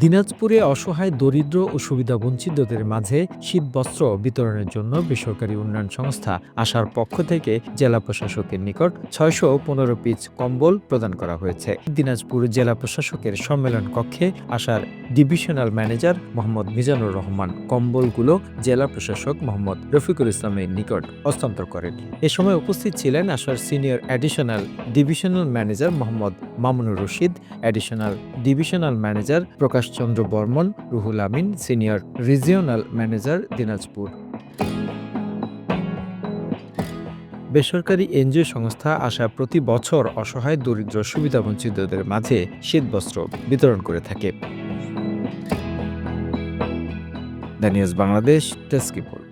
দিনাজপুরে অসহায় দরিদ্র ও সুবিধাবঞ্চিতদের মাঝে শীতবস্ত্র বিতরণের জন্য বেসরকারি উন্নয়ন সংস্থা আশার পক্ষ থেকে জেলা প্রশাসকের নিকট ৬১৫ পিস কম্বল প্রদান করা হয়েছে। দিনাজপুর জেলা প্রশাসকের সম্মেলন কক্ষে আশার ডিভিশনাল ম্যানেজার মোহাম্মদ মিজানুর রহমান কম্বলগুলো জেলা প্রশাসক মোহাম্মদ রফিকুল ইসলামের নিকট হস্তান্তর করেন। এ সময় উপস্থিত ছিলেন আশার senior additional divisional manager Mohammad Mamunur Rashid, additional divisional manager Prakash Chandra Barman, Ruhul Amin, senior regional manager Dinajpur. বেসরকারি এনজিও সংস্থা আশা প্রতি বছর অসহায় দরিদ্র সুবিধাবঞ্চিতদের মাঝে শীতবস্ত্র বিতরণ করে থাকে। The news Bangladesh desk report.